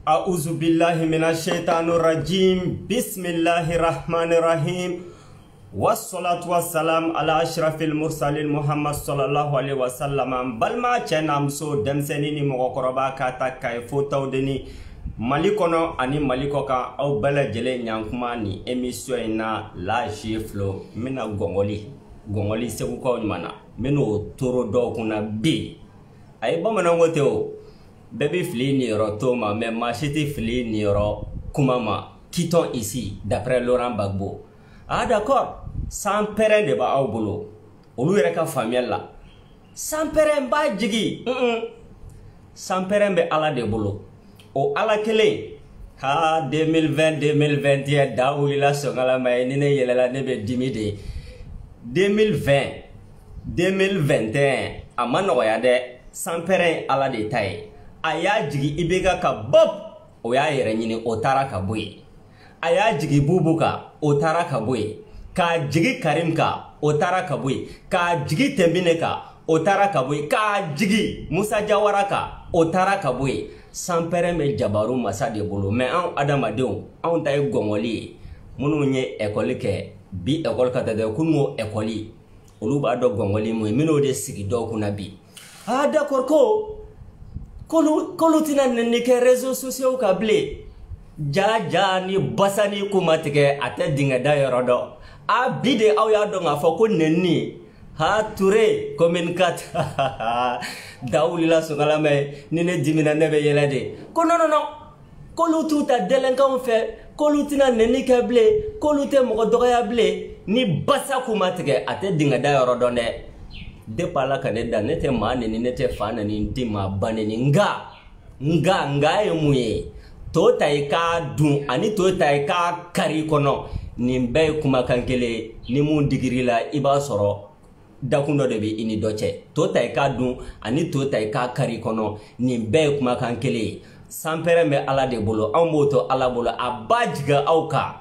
A'udzu billahi minasyaitonir rajim. Bismillahirrahmanirrahim. Wassalatu wassalam ala ashrafil mursalin Muhammad sallallahu alaihi wasallam. Balma chenamso demseni ni mokoroba kata kay fotawdeni malikono ani malikoka aw bala jele nyankuma ni emission na la jiflo mina gongoli segu ko mana meno toro do kuna bi ay bamana wote o bébé fili ni rotoma mais machete fili ni ro kumama quittons ici d'après Laurent Gbagbo. Ah d'accord, sans pérén de ba awbolo olu yere ka famille la sans pérén ba jigi sans pérén be ala de bolo o ala kele ha 2020 daouli la songala may ni ne yelela ne be dimide 2021 amano ya de sans pérén ala de tay aya jigi ibega ka bob o ya yere nyini otara ka boy aya jigi bubuka otara ka boy ka jigi karim ka otara ka boy ka jigi tembine ka otara ka boy ka jigi musa jawara ka otara ka boy sans péré me jabaru masa de bolo mais an adamadenw an tay gongoli munu nye école ke bi école ka de kunmo école olu ba do gongoli mo mino de sigi do kuna bi ah d'accord kolu tina ne ke réseaux sociaux ka ble ja ni basani kuma tige ate dinga da yorodo a bide aw ya do nga foko nenni ha touré communicat daouli la songala me ni ne dimina ne be yelade ko non kolu tuta delenkan fe kolu tina nenni ka ble kolu te mo do ya ble ni basa kuma tige ate dinga da yorodo ne de pala kaneda nete mane ni nete fana ni ndima baneni nga emuye to taika dun ani to taika kari kono ni mbe kuma kankele ni mun digirila iba soro dakundo de be ini doche to taika dun ani to taika kari kono ni mbe kuma kankele sampere me ala de bolo an moto ala bolo abajiga auka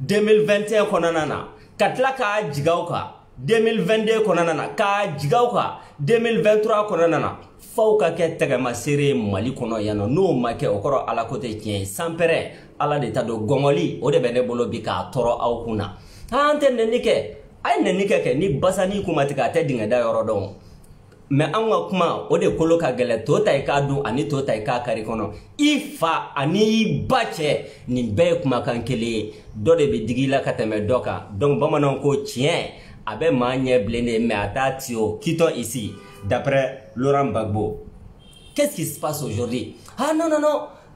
2021 kono nana katla ka jiga auka 2022 konana ka jigawka 2023 konana fauka ke tegama sere mali kono yano no make okoro ala kote tien sampere ala de tado gongoli o de bene bolo bika toro aw kuna ante nenike ay nenike ke ni basani kuma tika te dinga da yoro don me anwa kuma o de kolo ka gele to tay ka du ani to tay ka kari kono ifa ani bache ni be kuma kankele do de be digila kateme doka donc bamanon ko tien abe manye blende mais atatio quittons ici d'après Laurent Gbagbo. Qu'est-ce qui se passe aujourd'hui? Ah non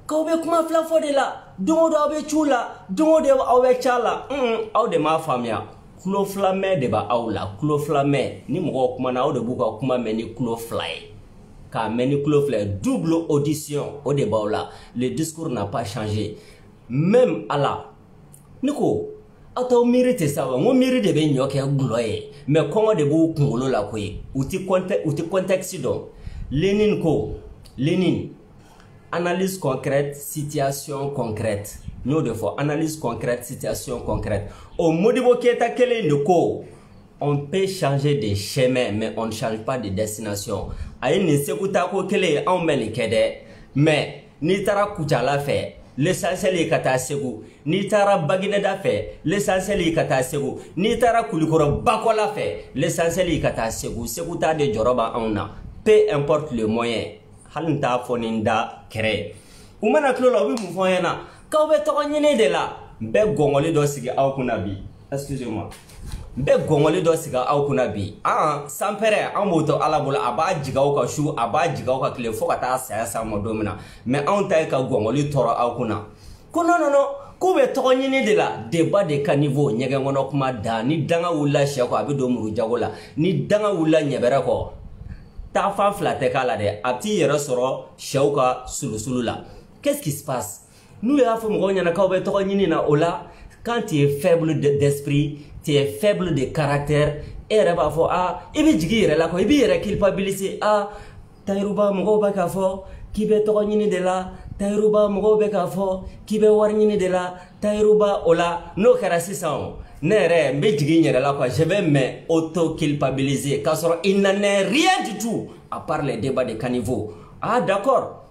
ko be kuma flafo de la dongo abe chula dongo de abe chala aw de ma famia kulo flame de ba awla kulo flame ni mo kuma na aw de buka kuma meni kulo fly ka meni kulo fly double audition au de baola le discours n'a pas changé même Allah niko ato mérite ça va mo mérite de be nyoke gloye mais kongo de bu kungolo la koy uti contexte do Lénine analyse concrète situation concrète nous de fois analyse concrète situation concrète au modibo keta kele ndoko on peut changer de chemin mais on ne change pas de destination ay ni sekuta ko kele en melikede mais ni tara kutala fait l'essentiel est kata segu ni tara bagine da fait l'essentiel est kata segu ni tara kulikoro bakola fait l'essentiel est kata segu ta de joroba ona peu importe le moyen halnta foninda créer umana klolo obi mu foyena ka be to nyene de la be gongoli do sigi aw kuna bi excusez-moi be gongoli do siga aw kuna bi sampere amoto alabola aba jigaw ka shu aba jigaw ka kle fo kata sa modomina mais on tay ka gongoli toro aw kuna ko non ko be to nyini de la débat de caniveau nyege ngono kuma da ni danga wula sheko abi do muru jagola ni danga wula nyebere ko ta fa flate kala de ati yero soro shauka sulusulula. Qu'est-ce qui se passe? Nous les afo mo nyana ka be to nyini na ola quand tu es faible d'esprit, tu es faible de caractère, et reba fo ibi jigi yere la ko ibi yere culpabiliser tayruba mo ba ka fo kibe to nyini de la tayruba mo be ka fo kibe war nyini de la tayruba ola no kara sisan nere mbe jigi yere la ko je vais me auto culpabiliser car il n'en est rien du tout à part les débats de caniveau. Ah d'accord,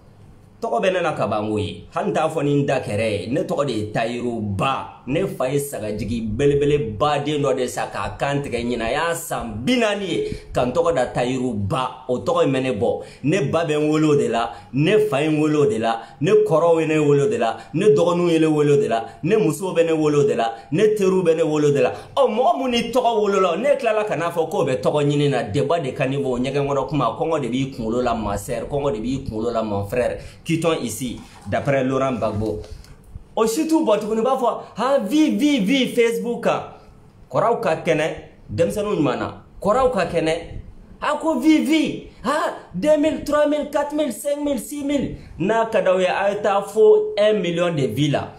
tɔgɔ bɛ ne na ka ban koyi hali n t'a fɔ ni n da kɛrɛ ye ne tɔgɔ de ye Tayiru Ba ne fa ye sagajigi belebele baden dɔ de sa k'a kan tigɛ ɲina y'a san 40 ye ka n tɔgɔ da Tayiru Ba o tɔgɔ in bɛ ne bɔ ne ba bɛ n wele o de la ne fa ye n wele o de la ne kɔrɔw ye ne wele o de la ne dɔgɔninw ye ne wele o de la ne musow bɛ ne wele o de la ne teriw bɛ ne wele o de la ɔ mɔgɔ mun ni tɔgɔ wolola ne tilala ka n'a fɔ k'o bɛ tɔgɔ ɲini na débat de caniveau ɲɛgɛn kɔnɔ kuma kɔngɔ de b'i kunkolo la ma sœur kɔngɔ de b'i kunkolo la mon frère quittons ici d'après Laurent Gbagbo o situ bɔ tuguni b'a fɔ ha vi Facebook kan kɔrɔw ka kɛnɛ denmisɛnninw ɲuman na kɔrɔw ka kɛnɛ a ko vi ha 2000 3000 4000 5000 6000 n'a ka d'aw ye a ye taa fo 1 million de vies la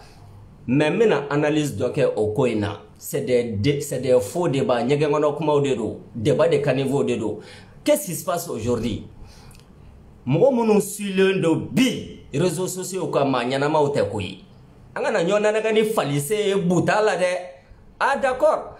mais n bɛna analyse dɔ kɛ o ko in na c'est des faux débats ɲɛgɛn kɔnɔ kumaw de don débat de caniveau de don qu'est-ce qui se passe aujourd'hui mɔgɔ minnu suilen don bi réseaux sociaux ka maa ɲɛnamaw tɛ koyi an kana ɲɔgɔn nanɛgɛ ni falise buta la dɛ ah d'accord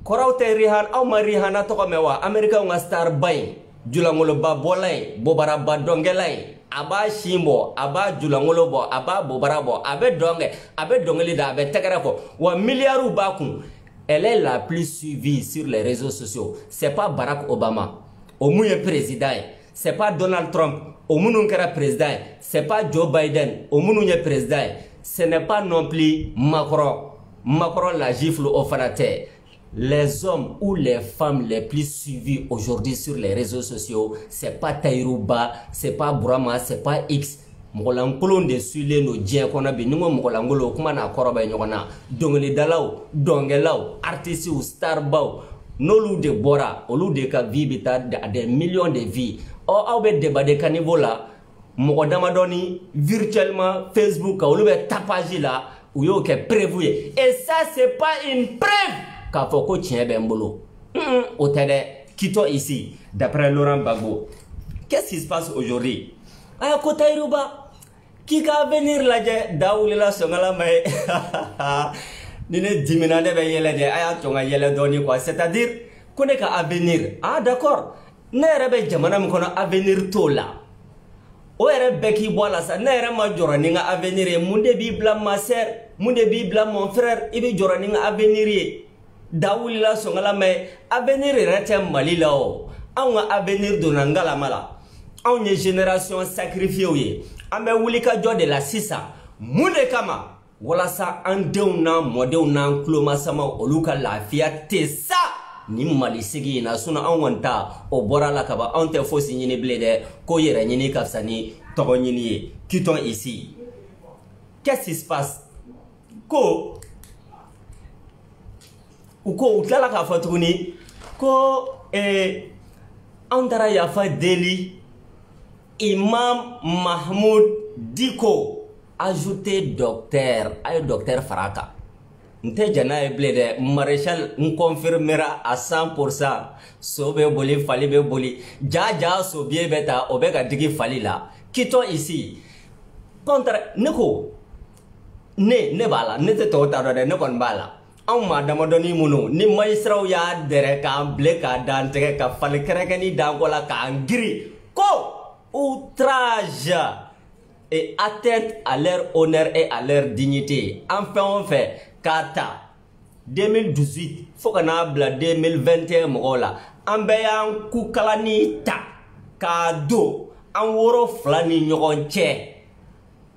kɔrɔw tɛ Rihanna aw ma Rihanna tɔgɔ mɛn wa américain ka star ba in julangoloba bɔla in bobaraba dɔnkɛla in a b'a sin bɔ a b'a julangolo bɔ a b'a bobara bɔ a bɛ dɔnkɛ a bɛ dɔnkɛli da a bɛ tɛgɛrɛ fɔ wa milliards b'a kun elle est la plus suivie sur les réseaux sociaux c'est pas Barack Obama o mun ye président ye c'est pas Donald Trump o minnu kɛra président ye c'est pas Joe Biden o minnu ye président ye ce n'est pas non plus Macron la gifle au fana tɛ les hommes ou les femmes les plus suivis aujourd'hui sur les réseaux sociaux c'est pas Tayiru Ba c'est pas Burama c'est pas X mɔgɔlankolon de suilen no diɲɛ kɔnɔ bi ni ko mɔgɔlankolon kuma n'a kɔrɔ bɛ ɲɔgɔn na dɔnkilidalaw dɔnkɛlaw artistes starbaw n'olu de bɔra olu de ka vie bɛ taa à des millions de vies aw bɛ débat de caniveau la mɔgɔ damadɔni virtuellement Facebook kan olu bɛ tapage la u y'o kɛ preuve ye et ça c'est pas une preuve k'a fɔ ko tiɲɛ bɛ n bolo o tɛ dɛ quittons ici d'après Laurent Gbagbo qu'est-ce qui se passe aujourd'hui aya ko Tayiru Ba k'i ka avenir lajɛ da wulila sɔngala ma ye ni ne dimina ne bɛ yɛlɛ de a y'a tɔn ka yɛlɛ dɔɔni quoi c'est-à-dire ko ne ka avenir ah d'accord ne yɛrɛ bɛ jamana min kɔnɔ avenir t'o la o yɛrɛ bɛɛ k'i bɔ a la sa ne yɛrɛ ma jɔrɔ ni n ka avenir ye mun de b'i bila ma sœur mun de b'i bila mon frère i bɛ jɔrɔ ni n ka avenir ye da wulila sɔngala ma ye avenir yɛrɛ tɛ Mali la o anw ka avenir donna ngalama la anw ye génération sacrifiée ye an bɛ wuli ka jɔ de la sisan mun de kama walasa an denw n'a mɔdenw n'an tulomasamaw olu ka lafiya tɛ sa ni Mali sigi in na sinon anw kɔni ta o bɔra la ka ban anw tɛ fosi ɲini bilen dɛ ko yɛrɛ ɲini ka fisa ni tɔgɔ ɲini ye quittons ici qu'est-ce qui se passe ko u tilala k'a fɔ tuguni ko an taara yafa deli Imam Mahmoud Diko ajouté docteur a ye docteur fara a kan n tɛ jɛn n'a ye bilen dɛ maréchal n confirmera à 100% so bɛ boli fali bɛ boli ja sobiye bɛ ta o bɛ ka digi fali la quittons ici contre ne ko ne b'a la ne tɛ tɔw ta dɔn dɛ ne kɔni b'a la anw maa damadɔni minnu ni magistrat y'a dɛrɛ k'an bilen k'a dan tigɛ ka fali kɛrɛkɛni dan kɔ la k'an giri ko outrage et atteinte à leur honneur et à leur dignité en fait k'a ta 2018 fo ka n'a bila 2021 mɔgɔw la an bɛɛ y'an kukalani ta k'a don an woro fila ni ɲɔgɔn cɛ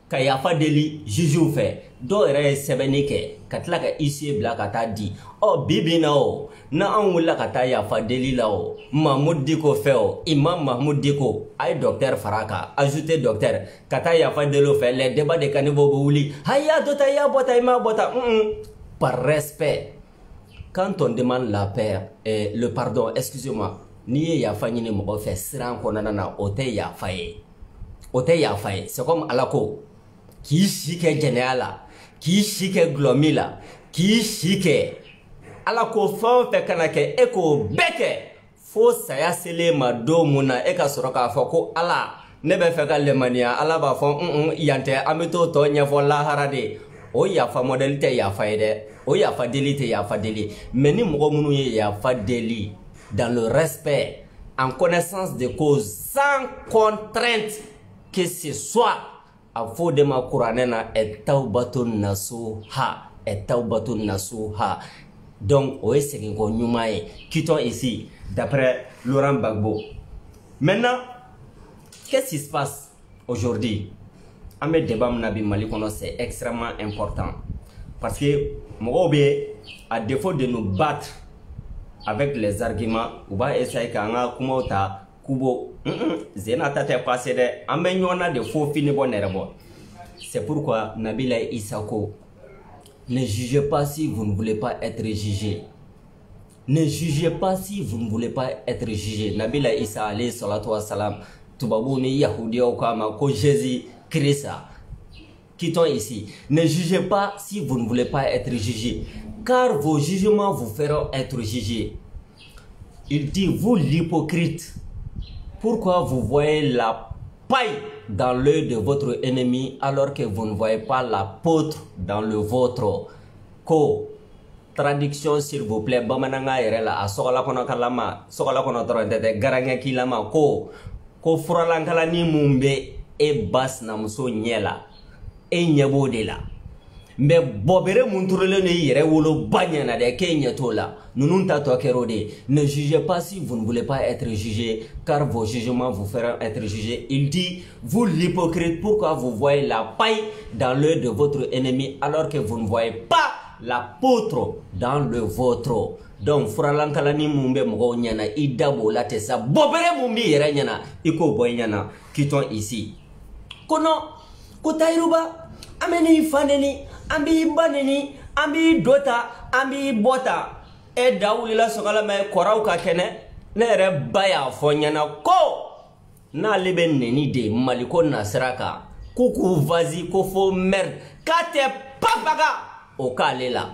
ka yafa deli jugew fɛ dɔw yɛrɛ ye sɛbɛnni kɛ ka tila ka huissier bila ka taa di bi na o na an wulila ka taa yafa deli la o Mahmoud Diko fɛ o Imam Mahmoud Diko a ye docteur fara kan ajouté docteur ka taa yafa deli o fɛ les débats de caniveau bɛ wuli ayi y'a dɔ ta i y'a bɔ ta i m'a bɔ ta par respect quand on demande la paix le pardon excusez-moi n'i ye yafa ɲini mɔgɔ fɛ siran kɔnɔna na o tɛ yafa ye c'est comme Ala ko k'i si kɛ jɛnɛya la k'i si kɛ gulɔmi la k'i si kɛ Ala ko fɛn o fɛn kana kɛ e k'o bɛɛ kɛ fo saya selen ma don mun na e ka sɔrɔ k'a fɔ ko Ala ne bɛ fɛ ka lemaniya Ala b'a fɔ yan tɛ an bɛ t'o tɔ ɲɛfɔ lahara de o yafa modèle tɛ yafa ye dɛ o yafa deli tɛ yafa deli mais ni mɔgɔ minnu ye yafa deli dans le respect en connaissance de cause sans contrainte que ce soit a fɔ de ma kuranɛ na tawbatun nasuha tawbatun nasuha. Donc o est segin ko ɲuman ye. Quittons ici d'après Laurent Gbagbo. Maintenant, qu'est-ce qui se passe aujourd'hui? Un débat Mali kono, c'est extrêmement important parce que Mogobe, à défaut de nous battre avec les arguments, on va essayer qu'anga kumota kubo zenata te passé de ambenyona de faux fini bonerebo. C'est pourquoi Nabila Isako, ne jugez pas si vous ne voulez pas être jugé. Ne jugez pas si vous ne voulez pas être jugé. Nabila Isa alayhi salatu wa salam, tubabu ni Yahudi au kama ko Jésus Christ. Quittons ici. Ne jugez pas si vous ne voulez pas être jugé, car vos jugements vous feront être jugés. Il dit, vous l'hypocrite, pourquoi vous voyez la paille dans l'œil de votre ennemi alors que vous ne voyez pas la poutre dans le vôtre? Ko traduction s'il vous plaît, bamananga yerela a sokola kono kalama, sokola kono torondete garanga kilama ko furalankala ni mumbe e bas na muso nyela e nyebo de la. Mais bobere munturele ne yere wolo banyana de ke nyetola. Nunun ta to kerode. Ne jugez pas si vous ne voulez pas être jugé, car vos jugements vous feront être jugés. Il dit, vous l'hypocrite, pourquoi vous voyez la paille dans l'œil de votre ennemi alors que vous ne voyez pas la poutre dans le vôtre? Donc furalankalani mumbe mgo nyana idabo la tesa bobere mumbi yere nyana iko boy nyana. Quittons ici. Kono kotairuba ameni faneni ambi baneni ambi dota ambi bota e dawuli la sokala me koraw ka kene ne re baya fo nyana ko na lebe neni de maliko nasraka kuku vazi ko fo merde kate papaga o kalela.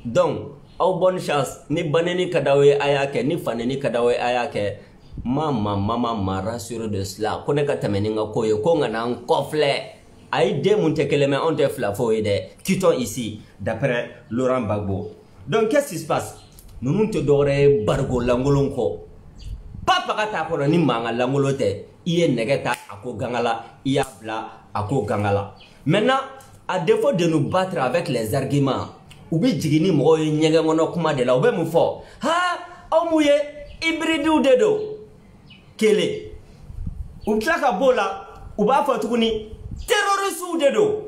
Donc au bonne chance ni baneni kadawe ayake ni faneni kadawe ayake mama mara sur de cela ko ne ka tameni nga koyo ko ngana nkofle. On te flafoide. Quittons ici d'après Laurent Gbagbo. Donc qu'est-ce qui se passe? Nous nous te doré bargo langolonko. Papa kata kono ni manga langolote. Iye negeta ako gangala, iya bla ako gangala. Maintenant, à défaut de nous battre avec les arguments, ubi jigini mo nyege ngono kuma de la ube mu fo. Ha, omuye hybride dedo. Kele. Utlaka bola, uba fatukuni terroristes de do.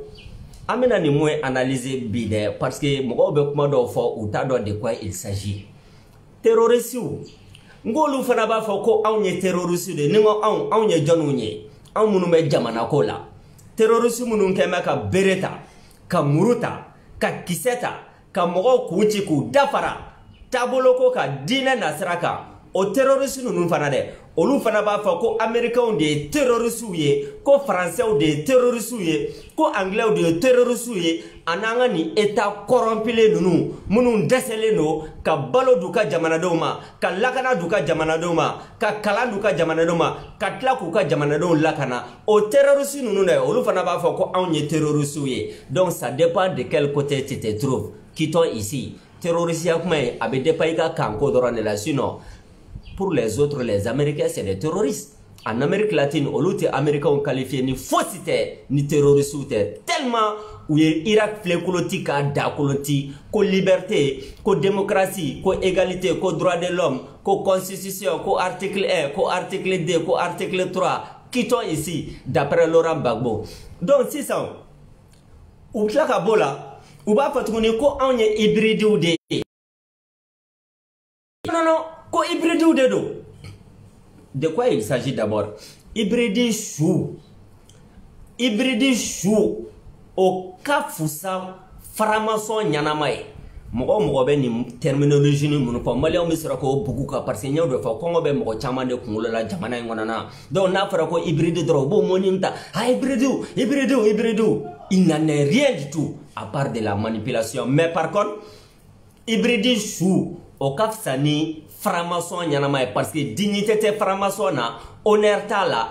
Amena ni moins analyser bide parce que mo be kuma do fo ou ta do de quoi il s'agit. Terroristes ngolu fana ba fo ko awnye terroristes de ningo awnye jonunye aw munu me jamana ko la. Terroristes munu kema ka bereta ka muruta ka kiseta ka mo kuchi ku dafara taboloko ka dina nasraka. O terroristes nous fana de olu fana ba fa ko américains de terroristes ye ko français de terroristes ye ko anglais de terroristes ye ananga ni état corrompile nunu munun desele no ka balo duka jamana doma ka lakana duka jamana doma ka kala duka jamana doma ka tlaku ka jamana doma lakana o terroristes nunu de olu fana ba fa ko anye terroristes ye. Donc ça dépend de quel côté tu te trouves. Quittons ici. Terroristes ya kuma abe depaika kanko dorane la sinon pour les autres, les Américains, c'est des terroristes. En Amérique latine, les Américains ont qualifié ni fausseté, ni terroriste, tellement où Irak flécoloti, dakoloti, ko liberté, ko démocratie, ko égalité, ko droit de l'homme, ko constitution, ko article 1, ko article 2, ko article 3. Quittons ici, d'après Laurent Gbagbo. Donc, si ça, ou tla bola, ou ba fatuni ko on est hybride ou de. Non. Ko hybride ou de do. De quoi il s'agit d'abord? Hybride chou. Hybride chou. O kafusa faramason nyanamae. Mogo be ni terminologie ni mun ko malien mi sera ko bugu ka parce que nyaw do fa ko be mogo chama de kungulo la jamana ngona donc na fara ko hybride dro bo moninta hybride. Il n'en est rien du tout à part de la manipulation. Mais par contre hybride chou o kafsani franc-maçon nyanama parce que dignité te franc-maçon na honneur ta la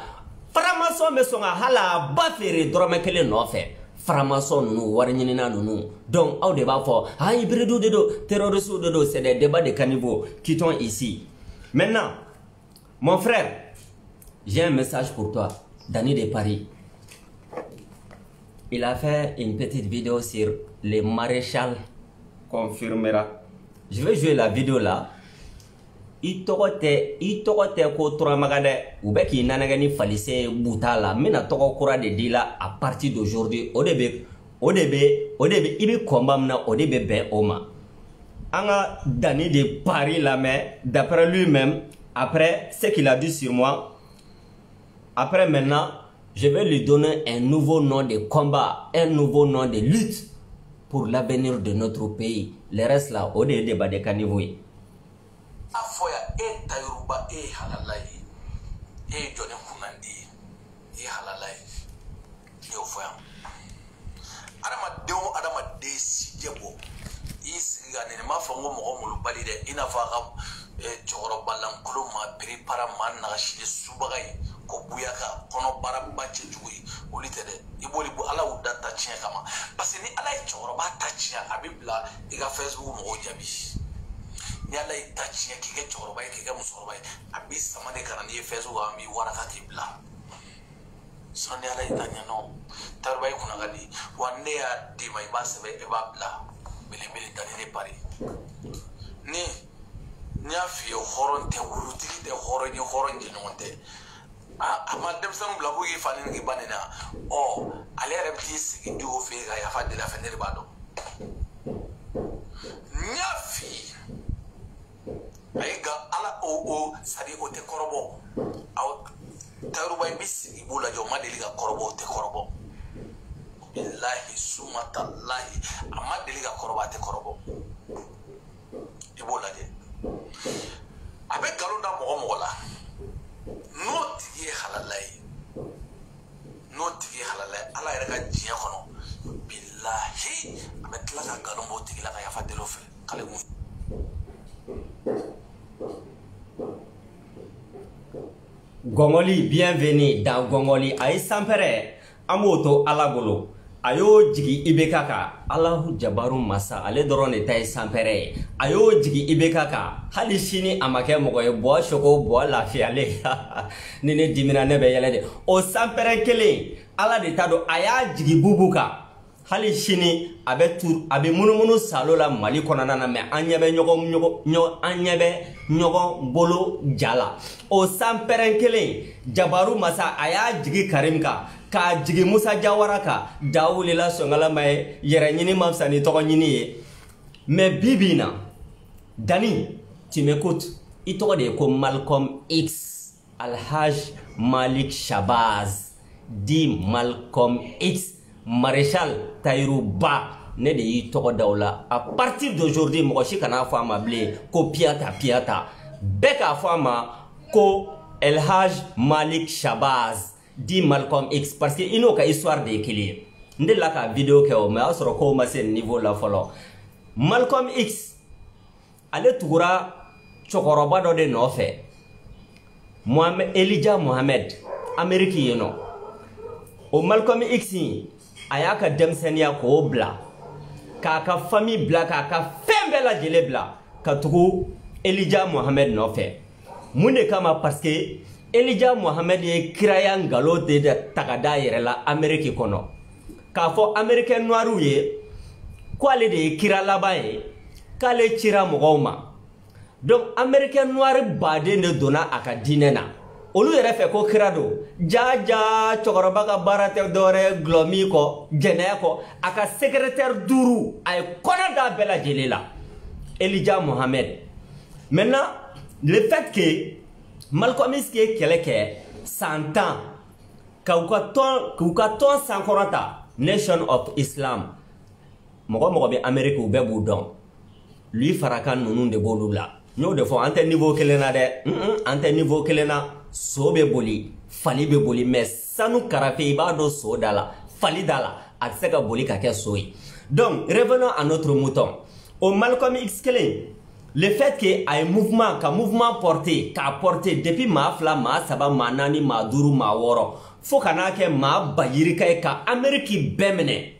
franc-maçon me songa hala ba fere drome kele no fe franc-maçon nous warnyina nous donc au débat fort hybride de do terroriste de do c'est des débats de caniveau qui sont ici. Maintenant mon frère, j'ai un message pour toi, Dani de Paris. il a fait une petite vidéo sur les maréchals confirmera. Je vais jouer la vidéo là. Il togote ko Touramagade ou be ki nanagani falise boutala mina togo kura de dila à partir d'aujourd'hui ODB ibi kombamna ODB be oma anga Dani de Paris là, mais d'après lui-même, après ce qu'il a dit sur moi, après maintenant je vais lui donner un nouveau nom de combat, un nouveau nom de lutte pour l'avenir de notre pays. Le reste là ODB débat de canivoui afoya Tayoruba halalai jone kunandi halalai ofoya adama de sijebo isigane ma fango mo mo bali de ina fa choro balan kuluma prepara man na shide subagai ko buyaka kono bara bache jugui olitede iboli bu ala udata chia kama parce ni ala choro ba tachia abibla iga Facebook mo jabi yalla itachi kike choroba kike musoroba abi samane karani fezu wa mi waraka tibla sonne ala itanya no tarba kuna gadi wande ya di mai base be babla bele tani ne pari ni nya fi horon te wuluti te horon je no te ama dem sam bla bu yi fani ngi banena o ale rabti sigi du fe ga ya fadde la fenere bado nya fi aiga ala o sadi o te korobo aw Tayoruba bis ibula jo madeli ga korobo te korobo billahi sumata lahi amadeli ga koroba te korobo ibula de abe galunda mo la noti halalai ala era ga jiya kono billahi abe tlaga galumbo te la ga ya fadelo fe kale mu Gongoli, bienvenue dans Gongoli. Aïe Sampere, Amoto Alagolo. Ayo jigi ibekaka. Allahu Jabaru Masa. Ale drone taï Sampere. Ayo jigi ibekaka. Halishini amake mogoye boa shoko boa lafiale. Nene dimina nebe yelede. O Sampere kele. Ala de tado aya jigi bubuka. Halishini abe munu salola mali konana me anyebe nyogo bolo jala o Sampere kele Jabaru Masa aya jigi Karimka ka jigi Musa Jawaraka dawulila songala may yere nyini mamsani togo nyini ye mais bibina Dani tu m'écoutes il togo de ko Malcolm X Alhaj Malik Shabazz di Malcolm X Maréchal Tayoruba ne de yi togo dawla à partir d'aujourd'hui mo shi kana fama ble ko piata beka fama ko Elhaj Malik Shabazz di Malcolm X parce que ino ka histoire de kili ndela ka vidéo ke o mais asro ko ma sen niveau la folo Malcolm X ale tugura chokoroba do de no fe Elijah Muhammad Ameriki yeno o Malcolm X ayaka demsenia ko bla kaka famille bla kaka fembela jele bla katugu Elijah Muhammad no fe munde kama parce que Elijah Muhammad ye kiraya ngalo de takada yere la Amerique kono ka fo Americain noiru ye ko ale de kira labaye kale chira mogoma donc Americain noir bade ne dona akadine na olu yere fe ko kirado jaja chokoroba ka barate dore glomi ko gene ko aka secrétaire duru ay konada bela jelela Elijah Muhammad. Maintenant le fait que Malcolm X qui est quelqu'un 100 ans kaukaton sankorata Nation of Islam mogo be Amerique ou be boudon lui farakan nunu de bolula no de fo ante niveau kelena de ante niveau kelena so be boli fali be boli mais sanu karafe ba do so dala fali dala akseka boli ka ke soyi. Donc revenons à notre mouton au Malcolm X kelen. Le fait que un mouvement porté depuis ma fla ma saba ma nani ma duru ma woro fo kana ke ma bayiri kay ka Ameriki bemene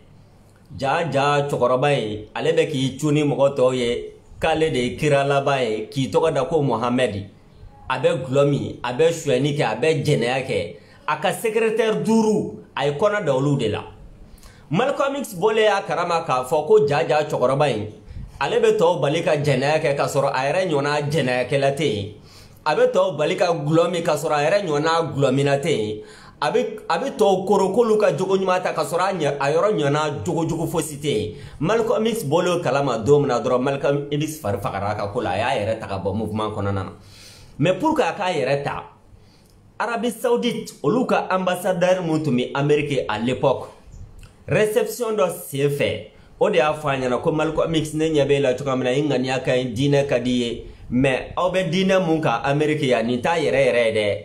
ja chokoroba yi alebe ki chuni mogoto ye kale de kirala baye ki toka da ko Mohamed abe glomi abe shweni ke abe jenea ke aka secrétaire duru ay kona da olu de la Malcolm X bole ya karama ka fɔ ko jaja cɔkɔrɔba in ale bɛ tɔw bali ka jɛnɛya kɛ ka sɔrɔ a yɛrɛ ɲɔgɔnna jɛnɛyakɛla tɛ yen a bɛ tɔw bali ka gulɔ min ka sɔrɔ a yɛrɛ ɲɔgɔnna gulɔmina tɛ yen a bɛ tɔw koro k'olu ka jogo ɲuman ta ka sɔrɔ a yɔrɔ ɲɔgɔnna jogo fosi tɛ yen Malcolm X bole kalama don min na dɔrɔn Malcolm X fari fagara a ka ko la a y'a yɛrɛ ta ka bɔ mouvement kɔnɔna na mais pour que a k'a yɛrɛ ta Arabie Saoudite olu ka ambassadeur mun tun bɛ Amérique à l'époque réception dɔ sen fɛ o de y'a fɔ a ɲɛna ko Malcolm X ne ɲɛ b'e la cogoya min na i ŋaniya ka ɲi diinɛ ka di i ye mais aw bɛ diinɛ mun kan Amérique yan nin t'a yɛrɛ yɛrɛ ye dɛ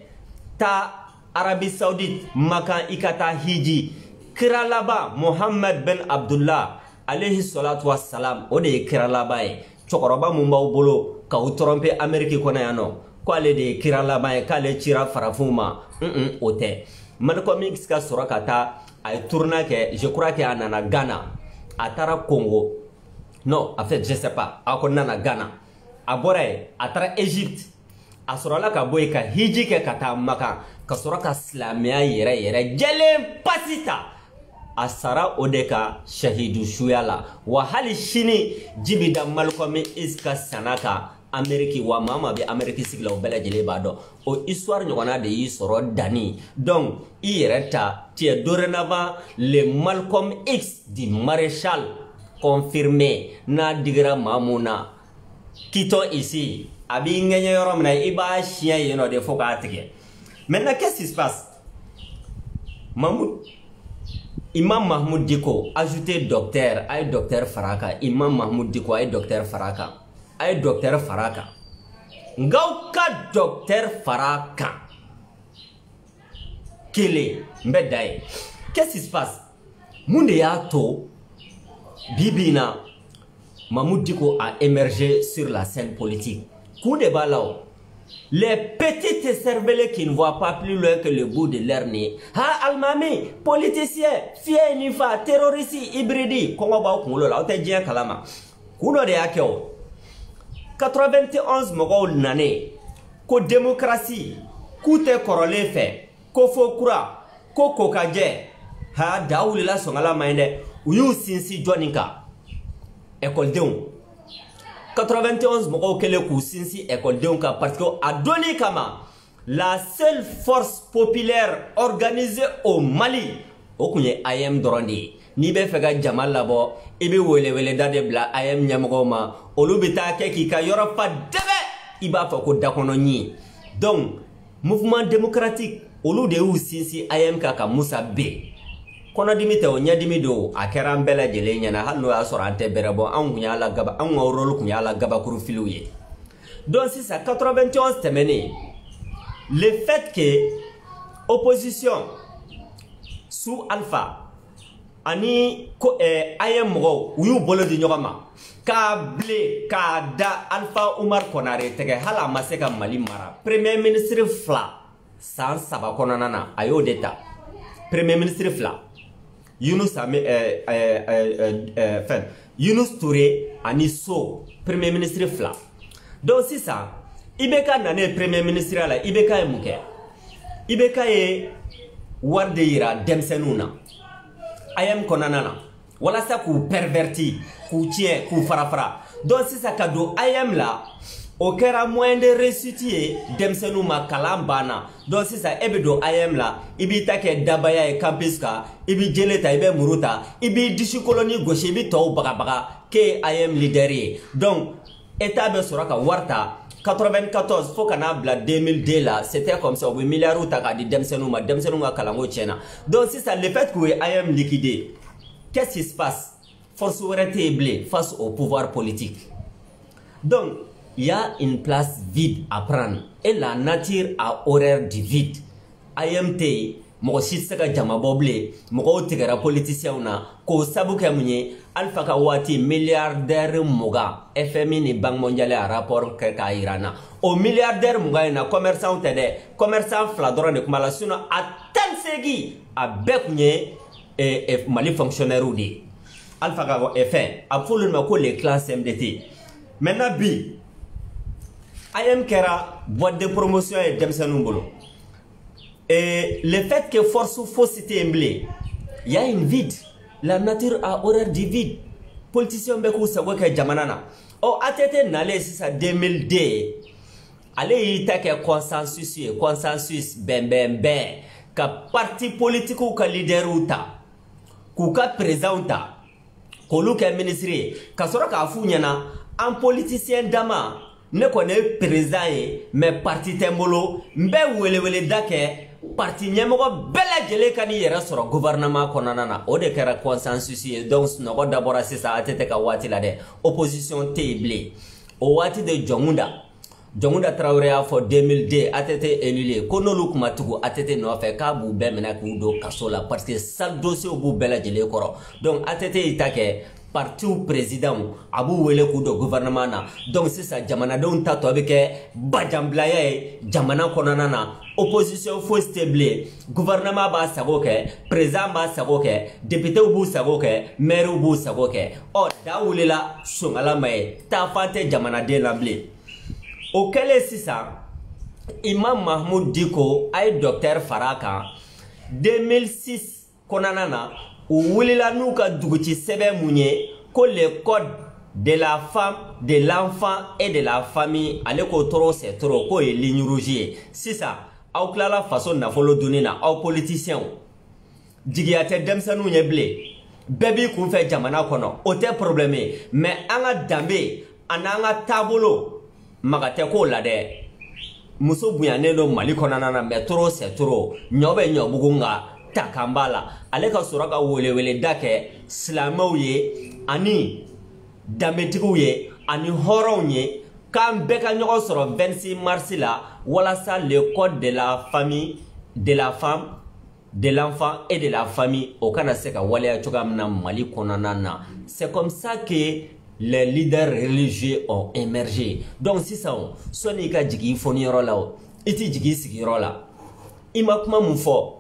taa Arabie Saoudite makan i ka taa hiji kira laban Mohammed ben Abdullah alayhi salatu wassalam o de ye kira laban ye cɛkɔrɔba mun b'aw bolo k'aw tromper Amérique kɔnɔ yan nɔ ko ale de ye kira laban ye k'ale cira farafinw ma o tɛ Malcolm X ka sɔrɔ ka taa a ye tournée kɛ je crois que a nana Ghana a taara Congo non en fait je sais pas a ko nana Ghana a bɔra yen a taara Égypte a sɔrɔla ka bɔ yen ka hiji kɛ ka taa Maka ka sɔrɔ ka silamɛya yɛrɛ jɛlen pasi ta a sara o de ka shahidu suya la wa hali sini jibi da Malcolm X ka sana kan Amérique wa maa bɛ Amérique sigi la o bɛɛ lajɛlen b'a dɔn o histoire ɲɔgɔnna de y'i sɔrɔ danni donc i yɛrɛ ta tu es dorénavant le Malcolm X du maréchal confirmé n'a digira maa mun na quittons ici a b'i ŋɛɲɛ yɔrɔ min na i b'a siɲɛ yen nɔ de fo k'a tigɛ maintenant qu'est-ce qui se passe Imam Mahmoud Dicko ajouté docteur a ye docteur far'a kan Imam Mahmoud Dicko a ye docteur far'a kan a ye docteur far'a kan ngaw ka docteur far'a kan kelen n bɛ da ye qu'est-ce qui se passe mun de y'a to bibi in na Mahmoud Dicko a émergé sur la scène politique kun de b'a la o les petites cervelés qui ne voient pas plus loin que le bout de leur nez ha almami politicien fier ni fa terroriste hybride kɔngɔ b'aw kunkolo la aw tɛ diɲɛ kalama kun dɔ de y'a kɛ o 91 mɔgɔw nanen ko démocratie k'u tɛ kɔrɔlen fɛ ko fo kura ko kokajɛ ha da wulila sɔngala ma ye dɛ u y'u sinsin jɔnni kan ekɔlidenw 91 mɔgɔw kɛlen k'u sinsin ekɔlidenw kan parce que a donni kama la seule force populaire organisée au Mali o kun ye AM dɔrɔn de ye n'i bɛ fɛ ka jama labɔ i bɛ weleweleda de bila AM ɲɛmɔgɔw ma olu bɛ taa kɛ k'i ka yɔrɔ fa dɛbɛ i b'a fɔ ko dakɔnɔ ɲi donc mouvement démocratique olu de y'u sinsin AM kan ka Musa B kɔnɔdimi tɛ o ɲɛdimi don a kɛra an bɛɛ lajɛlen ɲɛna hali n'o y'a sɔrɔ an tɛ bɛrɛ bɔ anw kun y'a la gaba anw ka rôle kun y'a la gabakuru filiw ye donc sisan 91 tɛmɛnen le fait que opposition sous Alpha ani ko AM mɔgɔw u y'u bolo di ɲɔgɔn ma k'a bilen k'a da Alpha Umar Konare tɛgɛ hali a ma se ka Mali mara premier ministre fila san 3 kɔnɔna na a y'o de ta premier ministre fila Yunus Touré ani So premier ministre fila donc sisan IBK nane premier ministre la IBK ye mun kɛ IBK ye wari de yira denmisɛnninw na AM kɔnɔna na walasa k'u perverti k'u tiɲɛ k'u farafara donc sisan ka don AM la o kɛra moyen de réussite ye denmisɛnninw ma kalan banna donc sisan e bɛ don AM la i b'i ta kɛ dabaya ye campus kan i b'i jele ta i bɛ muru ta i b'i disi koloni gosi i bɛ tɔw bagabaga k'e AM leader ye donc état bɛ sɔrɔ ka wari ta 94 fo ka n'a bila 2002 la c'était comme ça u bɛ miliyariw ta k'a di denmisɛnninw ma denmisɛnninw ka kalanko tiɲɛna donc sisan le fait k'u ye AM liquidé qu'est-ce qui se passe force wɛrɛ tɛ yen bilen face au pouvoir politique donc il y a une place vide à prendre et la nature a horreur du vide AMT mɔgɔ si tɛ se ka jama bɔ bilen mɔgɔw tigɛra politiciens na k'o sabu kɛ mun ye Alpha ka waati milliardaire 20 FMI ni Banque mondiale a rapport kɛ k'a yira na o milliardaire 20 in na commerçant tɛ dɛ commerçant fila dɔrɔn de kuma la sinon a 18 a bɛɛ kun ye Mali fonctionnaire de ye Alpha ka fɛn a bɛ fɔ olu ma ko les classes MDT maintenant bi AM kɛra boîte de promotion ye denmisɛnninw bolo et le fait que force fausse tɛ yen bilen il y a une vide la nature a horreur du vide. Politiciens bɛ k'u sago kɛ jamana na. ATT nalen sisan 2002 ale y'i ta kɛ consensus ye, consensus bɛnbɛnbɛn ka parti politiques ka leaders ta k'u ka présidents ta k'olu kɛ ministre ye ka sɔrɔ k'a f'u ɲɛna an politicien dama ne kɔni ye président ye mais parti tɛ n bolo n bɛ weleweleda kɛ parti ɲɛmɔgɔ bɛɛ lajɛlen ka n'i yɛrɛ sɔrɔ gouvernement kɔnɔna na o de kɛra consensus ye. Donc sunɔgɔ dabɔra sisan ATT ka waati la dɛ, opposition tɛ yen bilen. O waati de Jɔnkuda Traoré y'a fɔ 2002 ATT élu ko n'olu kuma tugu ATT nɔfɛ k'a b'u bɛɛ minɛ k'u don kaso la parce que sale dossier b'u bɛɛ lajɛlen kɔrɔ. Donc ATT y'i ta kɛ parti président a b'u wele k'u don gouvernement na. Donc sisan jamanadenw ta tɔ bɛ kɛ bajanbilaya ye jamana kɔnɔna na. Opposition foyi tɛ bilen, gouvernement b'a sago kɛ, président b'a sago kɛ, députéw b'u sago kɛ, maires b'u sago kɛ. Da wulila Sonkala ma ye, taafan tɛ jamanaden na bilen. O kɛlen sisan Imam Mahmoud Dicko a ye docteur far'a kan 2006 kɔnɔna na u wulila n'u ka duguci sɛbɛn mun ye ko le code de la femme, de l'enfant et de la famille ale ko trop c'est trop ko ye ligne rouge ye. Sisan aw tilala faso nafolo dunni na aw politiciens jigiya tɛ denmisɛnninw ye bilen, bɛɛ b'i kunfɛ jamana kɔnɔ o tɛ problème ye, mais an ka danbe ani an ka taabolo maga tɛ k'o la dɛ. Muso bonyanen don Mali kɔnɔna na mais trop c'est trop, ɲɔ bɛ ɲɔbugu nka ta kan b'a la. Ale ka sɔrɔ ka weleweleda kɛ silamɛw ye ani danbetigiw ye ani hɔrɔnw ye k'an bɛɛ ka ɲɔgɔn sɔrɔ 26 mars la walasa le code de la famille, de la femme, de l'enfant et de la famille o kana se ka waleya cogoya min na Mali kɔnɔna na. C'est comme ça que les leaders religieux ont émergé. Donc sisan sɔnni i ka jigin i foniyɔrɔ la o, i t'i jigin i sigiyɔrɔ la. I ma kuma mun fɔ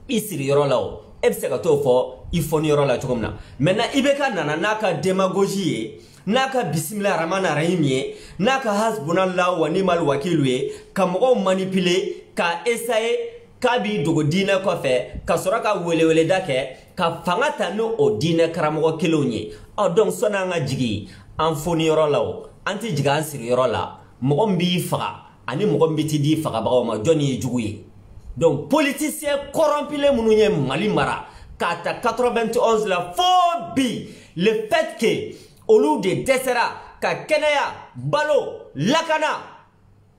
i sigiyɔrɔ la o, e bɛ se ka t'o fɔ i foniyɔrɔ la cogo min na. Maintenant i bɛ ka nana n'a ka démagogie ye, n'a ka bisimilahi rahmani rahim ye, n'a ka hasbunallahu wa ni'mal wakilu ye, ka mɔgɔw manipuler, ka essayer k'a b'i dogo diinɛ kɔfɛ, ka sɔrɔ ka weleweleda kɛ, ka fanga ta n'o diinɛ karamɔgɔ kelenw ye. Donc sɔnni an ka jigin an foniyɔrɔ la o, an tɛ jigin an sigiyɔrɔ la. Mɔgɔ min b'i faga ani mɔgɔ min bɛ t'i di fagabagaw ma jɔnni ye jugu ye. Donc politicien corrompilen minnu ye Mali mara k'a ta 91 la fo bi, le fait que olu de dɛsɛra ka kɛnɛya, balo, lakana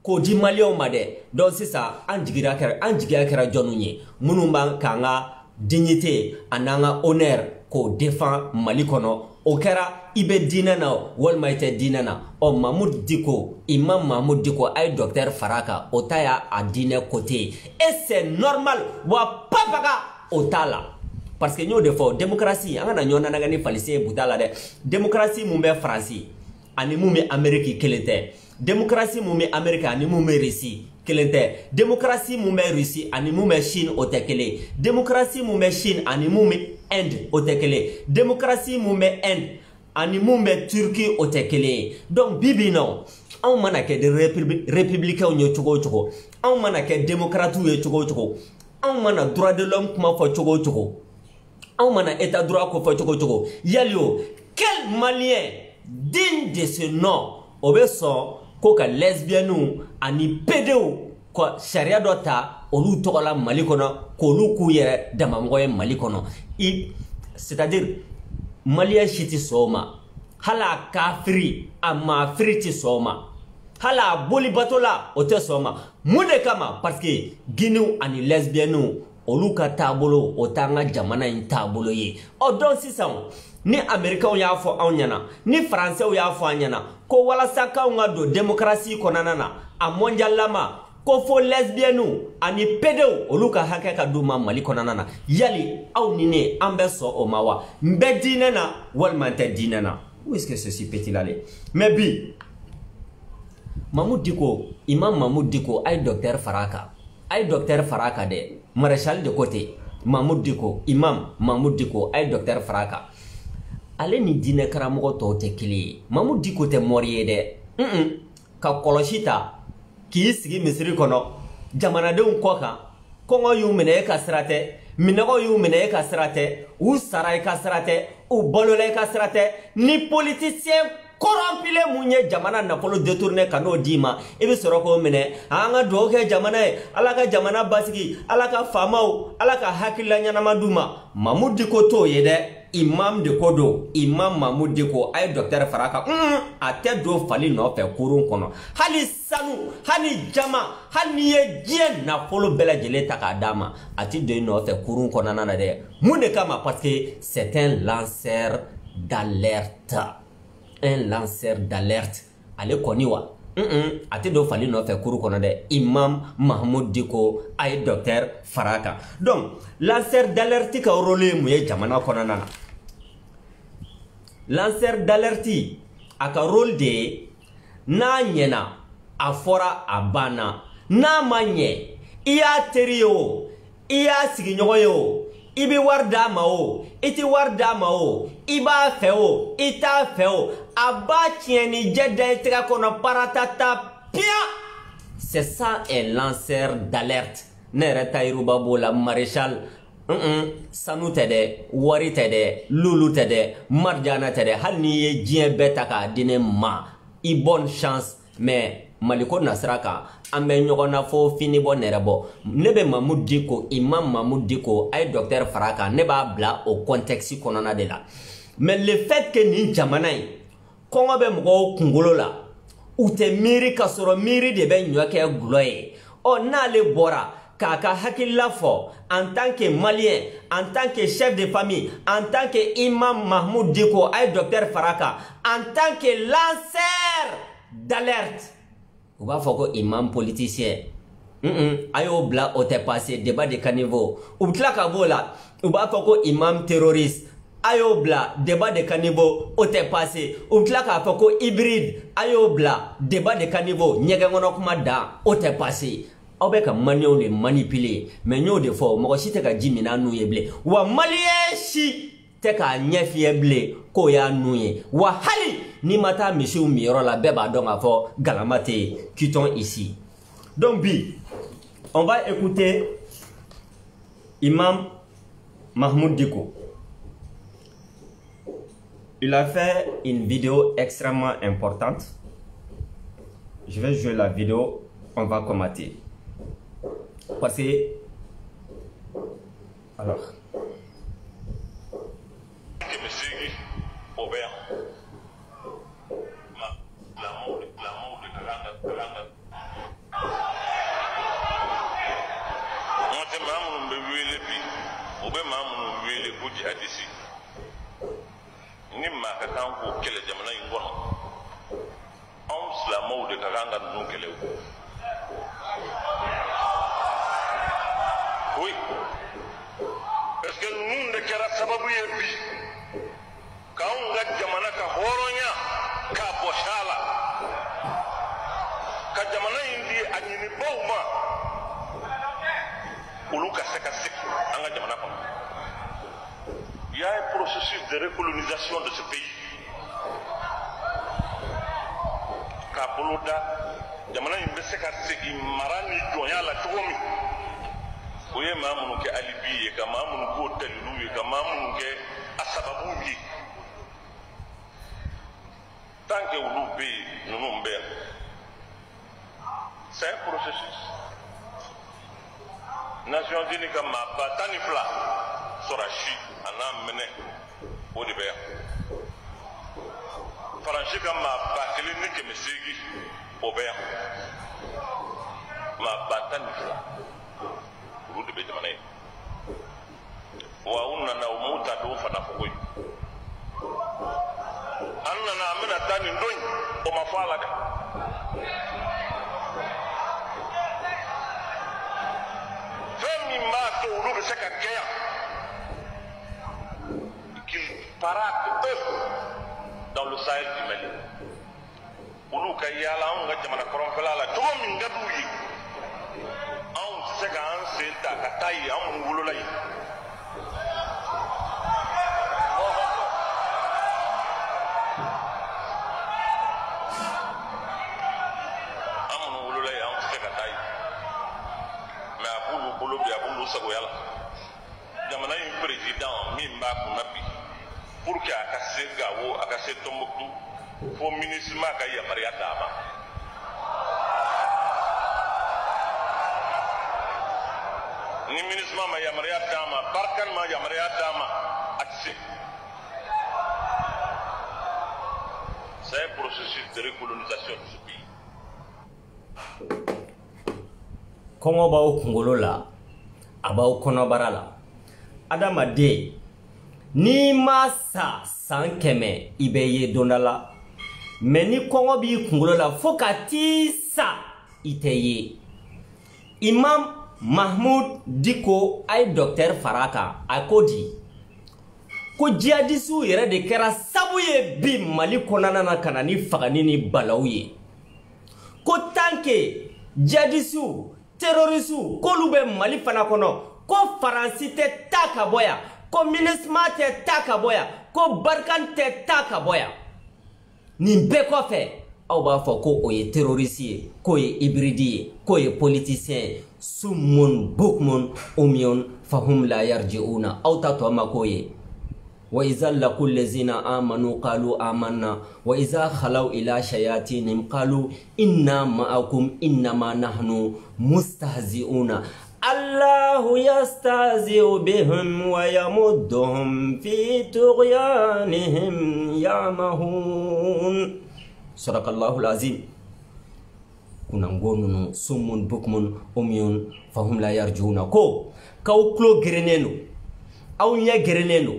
k'o di maliyɛnw ma dɛ. Donc sisan an jigiya kɛra jɔnniw ye minnu b'an k'an ka dignité an'an ka honneur k'o défend Mali kɔnɔ. O kɛra i bɛ diinɛ na walima i tɛ diinɛ na. Mahmoud Dicko, Imam Mahmoud Dicko a ye docteur far'a kan o ta y'a diinɛ côté et c'est normal wa papaga o t'a la. Parce que n y'o de fɔ démocratie an kana ɲɔgɔn nanaga ni falise ye buta la dɛ. Démocratie mun bɛ Faransi ani mun bɛ Amérique kelen tɛ. Démocratie mun bɛ Amérique ani mun bɛ Russie kelen tɛ. Démocratie mun bɛ Russie ani mun bɛ Chine o tɛ kelen. Démocratie mun bɛ Chine ani mun bɛ Inde o tɛ kelen. Démocratie mun bɛ Inde ani mun bɛ Turquie o tɛ kelen. Donc bibi na anw mana kɛ républicains ye cogo o cogo, anw mana kɛ démocrates ye cogo o cogo, anw mana droit de l'homme kuma fɔ cogo o cogo, anw mana état droit ko fɔ cogo o cogo, yali o quel malien digne de ce nom o bɛ sɔn ko ka lesbiennes ani pédéw ko sariya dɔ ta olu tɔgɔ la Mali kɔnɔ k'olu k'u yɛrɛ damamɔgɔ ye Mali kɔnɔ. C'est-à-dire malien si tɛ sɔn o ma, hali a kafiri a maafiri tɛ sɔn o ma, hali a bolibato la o tɛ sɔn o ma. Mun de kama? Parce que Guinéw ani lesbiennes olu ka taabolo o t'an ka jamana in taabolo ye. Donc sisan ni Américains y'a fɔ anw ɲɛna, ni Français y'a fɔ an ɲɛna ko walasa k'anw ka don démocratie kɔnɔna na a mondialama ko fo lesbiennes ani pédéw olu ka hakɛ ka d'u ma Mali kɔnɔna na. Yali aw ni ne an bɛ sɔn o ma wa? N bɛ diinɛ na walima n tɛ diinɛ na? Où est-ce que ceci peut-il aller? Mais bi Mahmoud Dicko, Imam Mahmoud Dicko a ye docteur far'a kan. A ye docteur far'a kan dɛ. Maréchal de côté Mahmoud Dicko, Imam Mahmoud Dicko a ye docteur far'a kan. Ale ni diinɛ karamɔgɔ tɔw tɛ kelen ye. Mahmoud Dicko tɛ mɔri ye dɛ. Ka kɔlɔsi ta k'i sigi misiri kɔnɔ jamanadenw kɔ kan kɔngɔ y'u minɛ e ka sira tɛ minɛgɔ y'u minɛ e ka sira tɛ u sara e ka sira tɛ u balola e ka sira tɛ ni politicien corrompile mun ye jamana nafolo détourné ka n'o d'i ma i bɛ sɔrɔ k'o minɛ an ka dugawu kɛ jamana ye ala ka jamana basigi ala ka faamaw ala ka hakilila ɲɛnama d'u ma Mamu Diko t'o ye dɛ imam de ko don imam Mamu Diko a ye docteur fara kan a tɛ don fali nɔfɛ kurun kɔnɔ hali sanu hali jama hali n'i ye diɲɛ nafolo bɛɛ lajɛlen ta k'a d'a ma a ti don i nɔfɛ kurun kɔnɔna na dɛ mun de kama parce que c'est un lanceur d'alerte un lanceur d'alerte ale kɔni wa a tɛ don fali nɔfɛ kuru kɔnɔ dɛ imam Mamu Diko a ye docteur fara kan donc lanceur d'alerte ka rôle ye mun ye jamana kɔnɔna na lanceur d'alerte a ka rôle de ye n'a ɲɛna a fɔra a banna n'a ma ɲɛ i y'a teri ye o i y'a sigiɲɔgɔn ye o i bɛ wari d'a ma o i tɛ wari d'a ma o i b'a fɛ o i t'a fɛ o a b'a tiɲɛnijɛ da i tɛgɛ kɔnɔ paratata piya c'est ça un lanceur d'alerte ne yɛrɛ Tayiruba b'o la maréchal sanu tɛ dɛ wari tɛ dɛ lulu tɛ dɛ marijana tɛ dɛ hali n'i ye diɲɛ bɛɛ ta k'a di ne ma i bonne chance mais Maliko nasira kan an bɛ ɲɔgɔn na fo fini bɔ nɛrɛ bɔ ne bɛ Mamu Diko imam Mamu Diko a ye docteur fara kan ne b'a bila o contexte kɔnɔna de la mais le fait que nin jamana in kɔngɔ bɛ mɔgɔw kunkolo la u tɛ miiri ka sɔrɔ miiri de bɛ ɲɔ kɛ gulɔ ye n'ale bɔra k'a ka hakilila fɔ en tant que malien en tant que chef de famille en tant que imam Mamu Diko a ye docteur fara kan en tant que lanceur d'alerte u b'a fɔ ko imam politicien a y'o bila o tɛ passé débat de caniveau u bɛ tila ka b'o la u b'a fɔ ko imam terroriste a y'o bila débat de caniveau o tɛ passé u bɛ tila k'a fɔ ko hybride a y'o bila débat de caniveau ɲɛgɛn kɔnɔ kuma dan o tɛ passé aw bɛ ka maliyɛnw de manipuler mais n y'o de fɔ mɔgɔ si tɛ ka ji min n'a nun ye bilen wa maliyɛn si tɛ k'a ɲɛ fiyɛ bilen k'o y'a nun ye wa hali n'i ma taa misiw min yɔrɔ la bɛɛ b'a dɔn k'a fɔ galama tɛ yen quittons ici donc bi on va écouter imam Mamu Diko. Il a fait une vidéo extrêmement importante. Je vais jouer la vidéo, on va commenter. Parce que alors ni maa ka kan k'o kɛlɛ jamana in kɔnɔ anw silamɛw de ka kan ka ninnu kɛlɛ o oui parce que ninnu de kɛra sababu ye bi k'anw ka jamana ka hɔrɔnya k'a bɔsi a la ka jamana in di a ɲinibaw ma olu ka se ka sigi an ka jamana kɔnɔ. Il y a un processus de recolonisation de ce pays. Kaboloda, jamana in bɛ se ka segin mara ni jɔnya la cogo min. O ye maa minnu kɛ alibi ye, ka maa minnu k'o dalilu ye, ka maa minnu kɛ a sababu ye. Tant que olu bɛ yen, ninnu bɛ yan. C'est un processus. Nations Unies ka maa ba 12 sɔrɔsi a n'a minɛ o de bɛ yan. Faransi ka maa ba 1,800 o bɛ yan. Maa ba 12 olu de bɛ jamana ye. Wa u nana u m'u ta don fana fɔ koyi. An nana an bɛna taa nin don in o ma fɔ a la dɛ. Fɛn min b'a to olu bɛ se ka kɛ yan. Parade dans le Sahel du Mali. Olu ka yala anw ka jamana kɔrɔnfɛla la cogo min ka d'u ye anw tɛ se k'an sen ta ka taa yen an minnu wolola yen. An minnu wolola yen anw tɛ se ka taa yen mais a b'olu bolo bi a b'olu sagoya la. se Gao, aka se Tombouctou, fo ministre ka yamaria dama. Ni ministre ma yamaria dama, barkan ma yamaria dama, atse. C'est un processus de recolonisation de ce pays. Kongo b'aw kunkolo la, a b'aw kɔnɔbara la. Adamaden, n'i ma sa san 100 i bɛ ye don dɔ la. Mais ni kɔngɔ b'i kunkolo la fo ka t'i sa i tɛ ye. Imam Mahmoud Dicko a ye docteur far'a kan a ko di ko djihadistes yɛrɛ de kɛra sabu ye bi Mali kɔnɔna na ka na ni fagani ni balaw ye. Ko tant que djihadistes terroristes k'olu bɛ Mali fana kɔnɔ ko Faransi tɛ taa ka bɔ yan, ko MINUSMA tɛ taa ka bɔ yan, ko Barkhane tɛ taa ka bɔ yan. Nin bɛɛ kɔfɛ aw b'a fɔ ko o ye terroriste ye, k'o ye hybride ye, k'o ye politicien ye. Summun bukmun umyun fahum la yarji'una. Aw ta tɔ ma k'o ye. Wa iza laqul ladzina amanu qalu amanna wa iza khalaw ila shayatinihim qalu inna ma'akum innama nahnu mustahzi'una. Allahu yastahzi'u bihim wa yamudduhum fi tughyanihim ya'mahun. Sadaqallahul azim. Kunangonunu summun bukmun umyun fahum la yarji'una. Ko kaw klo gereneno aw nya gereneno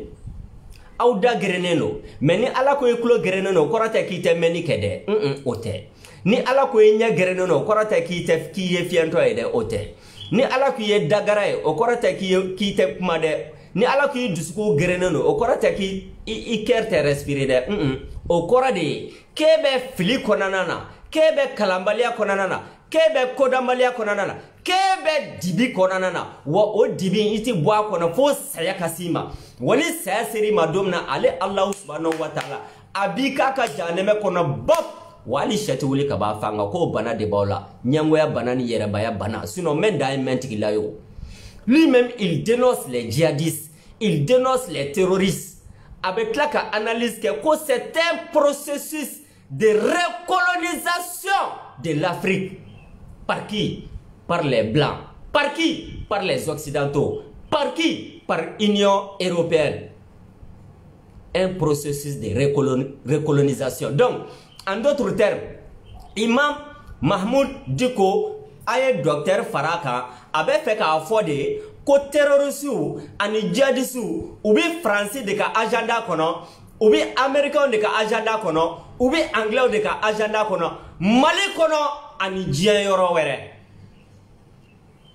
aw da gereneno, mais ni ala ko kulo gereneno korata ki te meni kede ote. Ni ala ko nya gereneno korata ki te ki ye fianto ede ote. Ni ala ko ye dagara e o korata ki te kuma de. Ni ala ko dusuko gereneno o korata ki i kerte respirer de o korade kebe fili konanana, kebe kalambalia konanana, kebe kodambalia konanana, kebe dibi konanana wa o dibi iti bwa kona fo saya kasima wali saya seri madomna ale Allah subhanahu wa ta'ala abika ka janeme kona bop wali shati wuli ka ba fanga ko bana de bawla nyangoya bana ni yere baya bana sinon men daimenti kilayo. Lui-même il dénonce les djihadistes, il dénonce les terroristes avec la analyse que c'est un processus de recolonisation de l'Afrique. Par qui? Par les Blancs. Par qui? Par les Occidentaux. Par qui? Par l'Union européenne. Un processus de recolonisation. Donc, en d'autres termes, Imam Mahmoud Dicko a docteur Faraka avait fait qu'à affordé que terroristes et djihadistes ou bien français de ka agenda kono ou bien américain de ka agenda kono ou bien anglais de ka agenda kono Mali kono ani djihad yoro were.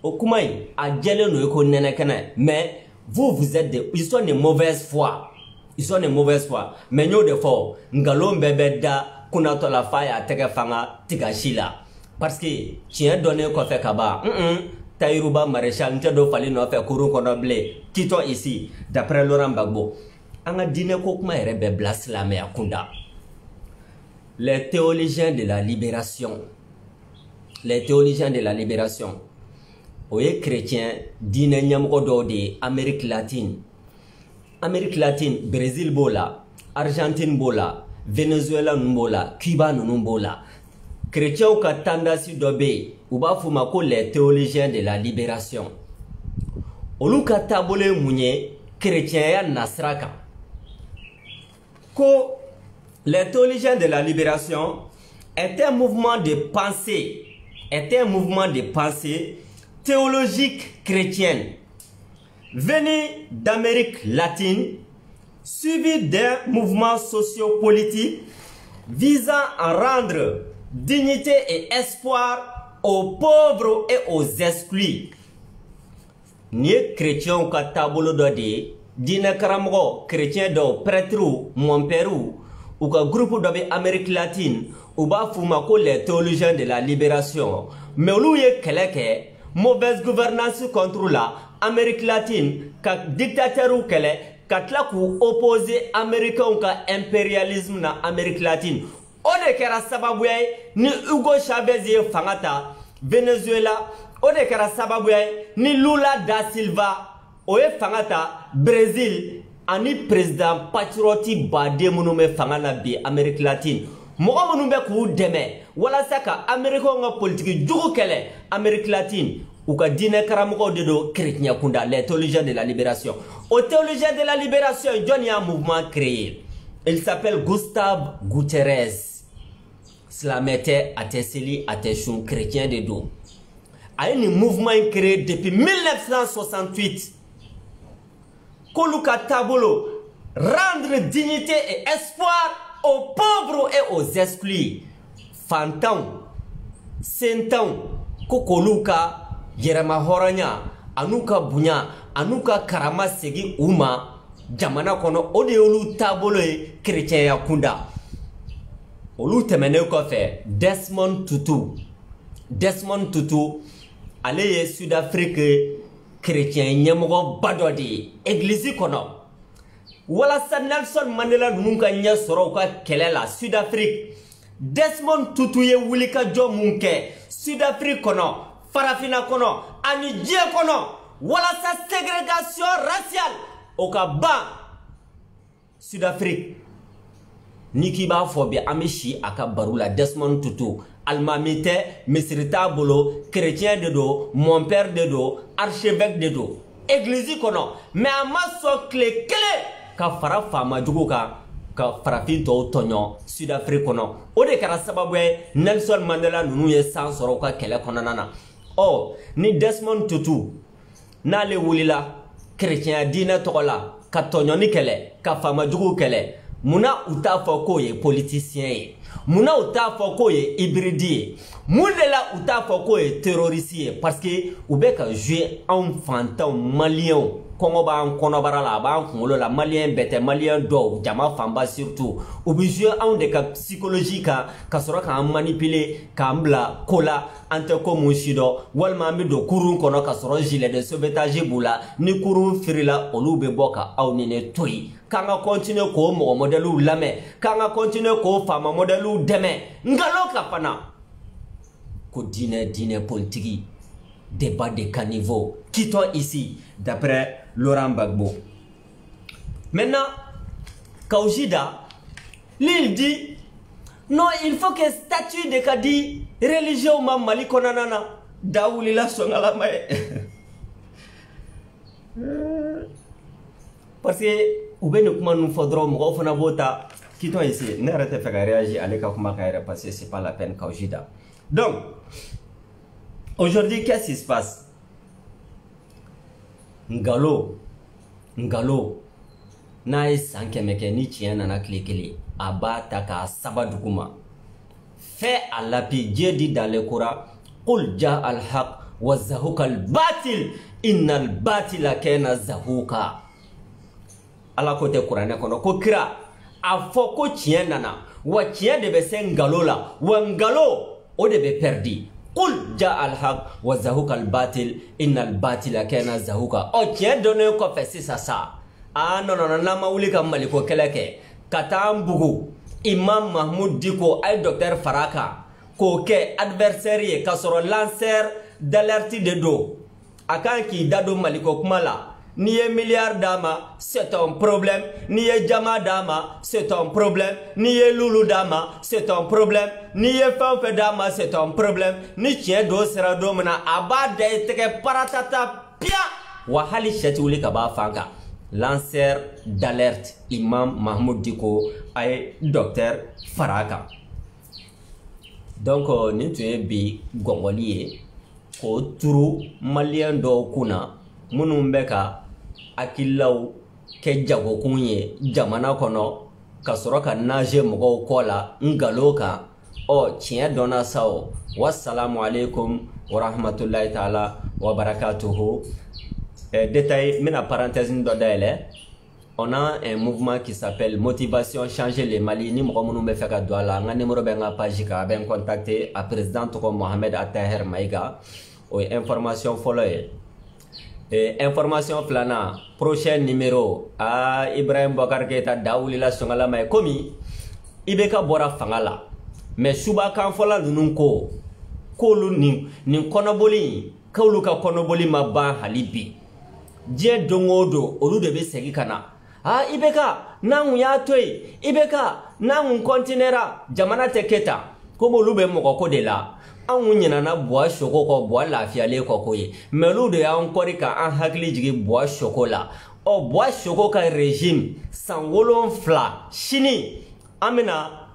Okumai a djele no ko nene kana, mais vous êtes ils sont de mauvaise foi. Ils sont de mauvaise foi. Mais nous de fort ngalo mbebe da kuna to la faya tege fanga tigashila parce que tien donné ko fait kaba Taïrouba maréchal ntedo fali no fait kourou kono blé tito ici d'après Laurent Gbagbo anga dine ko kuma rebe blas la me akunda. Les théologiens de la libération, les théologiens de la libération oye chrétien dine nyamko do de Amérique latine, Brésil bola, Argentine bola, Venezuela numbola, Cuba numbola. Chrétiens ka tendance dobe ou ba fuma ko les théologiens de la libération. Olu ka tabole munye chrétiens ya nasraka. Ko les théologiens de la libération est un mouvement de pensée, théologique chrétienne venu d'Amérique latine, suivi d'un mouvement socio-politique visant à rendre dignité et espoir aux pauvres et aux exclus. Ni chrétien ka tabolo do de dina karamogo chrétien do prêtre mon père ou ka groupe do Amérique latine ou ba fuma ko les théologiens de la libération mais olu ye keleke mauvaise gouvernance contre la Amérique latine ka dictateur ou kele ka tla ku opposer américain ka impérialisme na Amérique latine. O de kɛra sababu ye ni Hugo Chavez ye fangata Venezuela, o de kɛra sababu ye ni Lula da Silva o ye fangata Brésil, ani président patriote baden minnu bɛ fanga la bi Amérique latine mɔgɔ minnu bɛ k'u dɛmɛ walasa ka Américains ka politique jugu kɛlɛ Amérique latine u ka diinɛ karamɔgɔw de don chrétien kunda les théologiens de la libération. Aux théologiens de la libération John y a un mouvement créé. Il s'appelle Gustave Guterres. Slamete ateseli ateshun chrétien de dos. A un mouvement créé depuis 1968. Koluka Tabolo, rendre dignité et espoir aux pauvres et aux exclus. Fantan, Sentan, Kokoluka, Yerema Horanya, Anuka Bunya, Anuka Karama Segi Uma, Jamana Kono, Odeolu Tabolo et chrétien Yakunda. Olu temene ko fe Desmond Tutu ale ye Sud-Afrique chrétien ñemogo badodi église kono wala sa Nelson Mandela nunu ka nya soro ka kelela Sud-Afrique Desmond Tutu ye wuli ka jo munke Sud-Afrique kono farafina kono ani je kono wala sa ségrégation raciale o ka ba Sud-Afrique Niki ba fobi amishi aka barula Desmond Tutu almamite misrita bolo chrétien de do mon père de do archevêque de do église kono mais amaso clé ka fara fama jugo ka farafin to tonyo Sud-Afrique kono o de kara sababu Nelson Mandela nunu ye san soro ka kele kono nana ni Desmond Tutu na le wulila chrétien dina tokola ka tonyo ni kele ka fama jugo kele Muna uta foko ye politicien ye. Muna uta foko ye hybride ye. Mundela uta foko ye terroriste ye. Parce que ou be ka jouer en fantan malien. Kongo ba en konobara la ba en kongolo la malien bete malien do jama famba surtout. Ou be jouer en de ka psychologie ka soro ka manipuler ka mbla kola ante ko mushido walma mi do kurun kono ka soro gilet de sauvetage bula ni kurun firila olu be boka aw ni ne toyi. Kanga continue ko mo modelu lame kanga continue ko fama modelu deme ngalo kapana ko dîner politique débat de caniveau quittons ici d'après Laurent Gbagbo. Maintenant Kaujida lui dit non il faut que statut de kadi religion ma mali konanana dawuli la songala may parce que ou bien nous faudra nous faire vota quittons ici n'arrêtez pas de réagir allez comment parce que c'est pas la peine Kaujida. Donc aujourd'hui qu'est-ce qui se passe? Ngalo na esanke meke ni tiena na klikeli abata ka sabadukuma fait à l'appui Dieu dit dans le Coran qul ja al haq wa zahuka al batil innal batila kana zahuka ala kote Coran kono ko kira a fo ko tien nana wa tien de be sen ngalo la wa ngalo o de be perdi qul ja al haq wa zahuka al batil innal batila kana zahuka o tien donne ko fait ça non na mauli kam maliko keleke katambugu Imam Mahmoud Diko ay docteur Faraka ko ke adversaire ka soro lanceur d'alerte de do akan ki dado maliko kumala ni ye milliard dama c'est un problème ni ye jama dama c'est un problème ni ye lulu dama c'est un problème ni ye fanfe dama c'est un problème ni tien do sera do mana abade teke paratata pia wa hali shati wuli ka ba fanga lanceur d'alerte Imam Mahmoud Diko ay docteur Faraka. Donc ni tu es bi gongolier ko turu malien do kuna munumbeka akilaw ke jago kunye jamana kono kasoroka nage mogo kola ngaloka tien dona sao. Wassalamu alaikum wa rahmatullahi ta'ala wa barakatuhu. Détail, mais la parenthèse on a un mouvement qui s'appelle Motivation Changer les Mali. Ni mouroumou me fait cadeau là. On a numéro benga page ka ben contacté à président comme Mohamed Attaher Maïga. Information follow. Information plana. Prochain numéro à Ibrahim Bokar Keita Daouli la Songala May Komi. Ibeka Bora Fangala. Mais Suba Kanfola Nunko. Kolu ni konoboli. Kauluka konoboli maba halibi. Dieu dongodo olu de be segi kana ah ibeka nangu ya toy ibeka nangu continuera jamana teketa ko bolu be moko ko de la anwu nyina na boa shoko ko boa lafiale ko koye melu de an kori ka an hakli jigi boa shoko la o boa shoko ka régime sangolon fla shini amena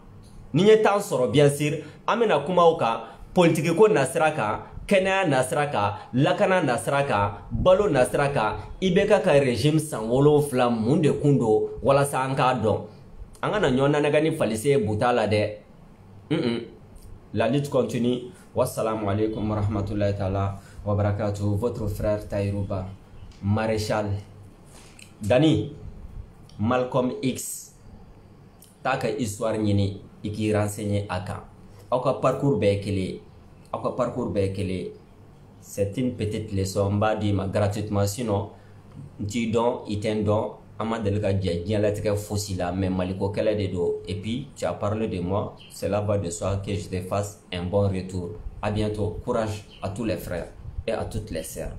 niye tan soro bien sûr amena kuma uka politique ko nasraka kenya nasraka lakana nasraka balo nasraka ibeka ka régime sangolon fla munde kundo wala sa anka don angana nyona nagani falise butala de la lutte continue. Wassalamu alaikum wa rahmatullahi ta'ala wa barakatuh. Votre frère Taïrouba, maréchal Dani Malcolm X. Taka histoire nyini iki renseigné aka. Aka parcours bekele. Aka parcours bekele. C'est une petite leçon m'a dit ma gratuitement sinon ti don iten don ama delga djien la tika fossila mais maliko kala de do et puis tu as parlé de moi, cela va de soi que je te fasse un bon retour. À bientôt, courage à tous les frères et à toutes les sœurs.